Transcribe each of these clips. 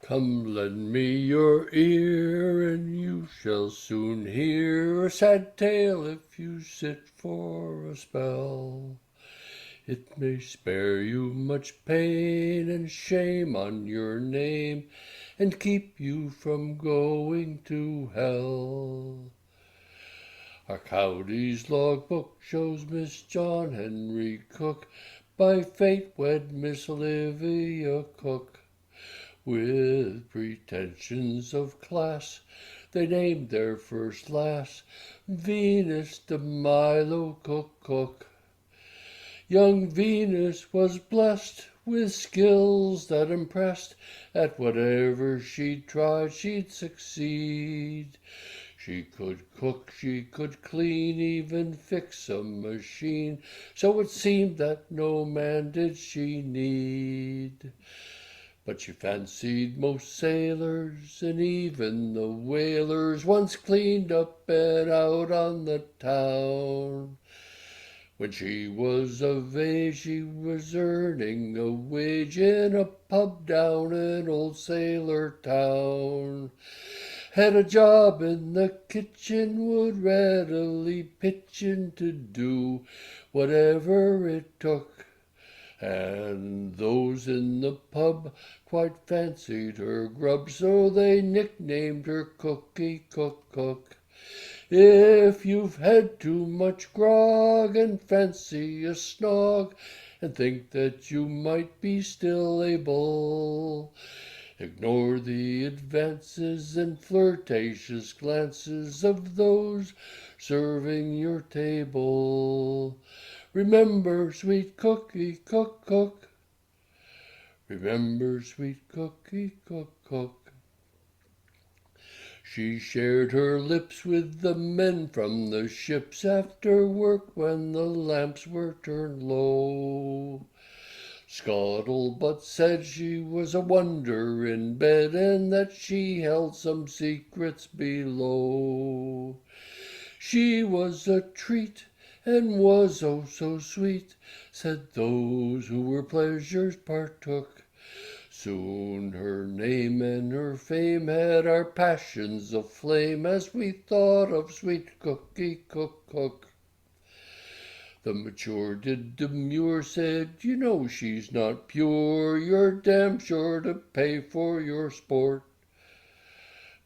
Come, lend me your ear, and you shall soon hear a sad tale if you sit for a spell. It may spare you much pain and shame on your name, and keep you from going to hell. Our county's logbook shows Miss John Henry Cooke, by fate wed Miss Olivia Cooke. With pretensions of class, they named their first lass Venus de Milo Cook-Cooke. Young Venus was blessed with skills that impressed. At whatever she tried, she'd succeed. She could cook, she could clean, even fix a machine, so it seemed that no man did she need. But she fancied most sailors, and even the whalers, once cleaned up and out on the town. When she was of age, she was earning a wage in a pub down in old sailor town. Had a job in the kitchen, would readily pitch in to do whatever it took. And those in the pub quite fancied her grub, so they nicknamed her Cookie-Cook-Cook. If you've had too much grog and fancy a snog, and think that you might be still able, ignore the advances and flirtatious glances of those serving your table. Remember, sweet Cookie-Cook-Cook. Remember, sweet Cookie-Cook-Cook. She shared her lips with the men from the ships after work when the lamps were turned low. Scuttlebutt said she was a wonder in bed, and that she held some secrets below. She was a treat, and was oh so sweet, said those who her pleasures partook. Soon her name and her fame had our passions aflame, as we thought of sweet Cookie-Cook-Cook. The mature did demur, said, you know she's not pure, you're damn sure to pay for your sport.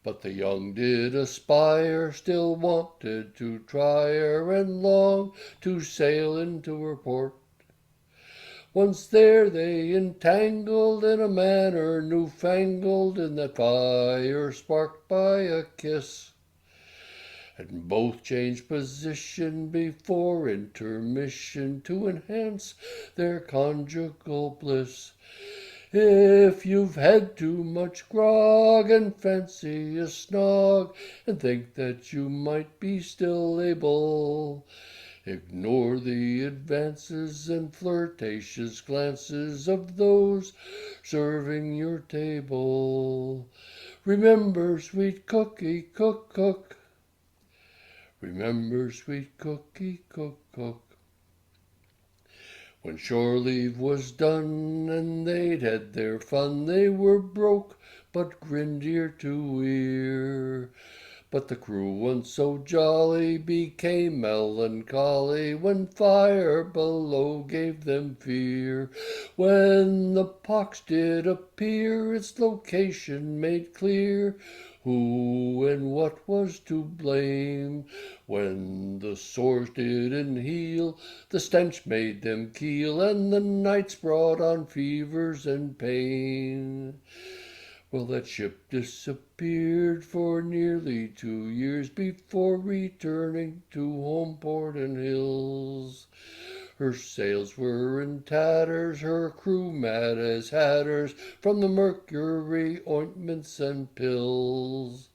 But the young did aspire, still wanted to try her, and longed to sail into her port. Once there they entangled in a manner newfangled, in that fire sparked by a kiss. And both changed position before intermission to enhance their conjugal bliss. If you've had too much grog and fancy a snog, and think that you might be still able, ignore the advances and flirtatious glances of those serving your table. Remember, sweet Cookie-Cook-Cook. Remember, sweet Cookie-Cook-Cook. When shore leave was done, and they'd had their fun, they were broke, but grinned ear to ear. But the crew, once so jolly, became melancholy when fire below gave them fear. When the pox did appear, its location made clear, who and what was to blame. When the sores didn't heal, the stench made them keel, and the nights brought on fevers and pain. Well, that ship disappeared for nearly 2 years before returning to home, port and hills. Her sails were in tatters, her crew mad as hatters from the Mercury ointments and pills.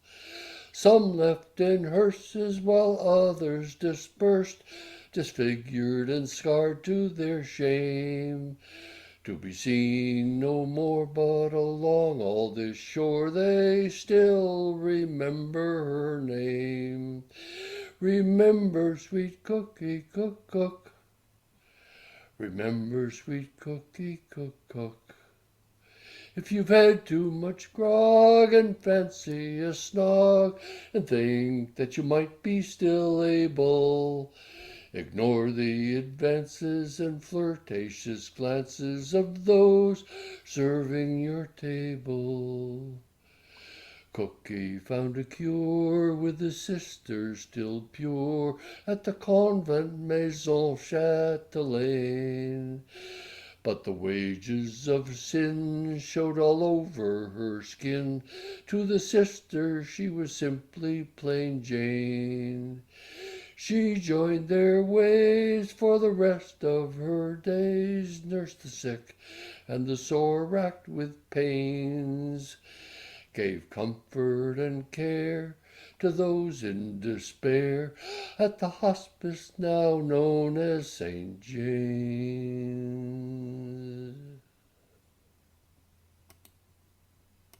Some left in hearses, while others dispersed, disfigured and scarred to their shame. To be seen no more, but along all this shore they still remember her name. Remember, sweet Cookie-Cook-Cook. Remember, sweet Cookie-Cook-Cook. If you've had too much grog and fancy a snog and think that you might be still able, ignore the advances and flirtatious glances of those serving your table. Cookie found a cure with the sisters still pure at the convent Maison Chatelaine. But the wages of sin showed all over her skin. To the sister she was simply plain Jane. She joined their ways for the rest of her days, nursed the sick and the sore racked with pains, gave comfort and care to those in despair at the hospice now known as St. James.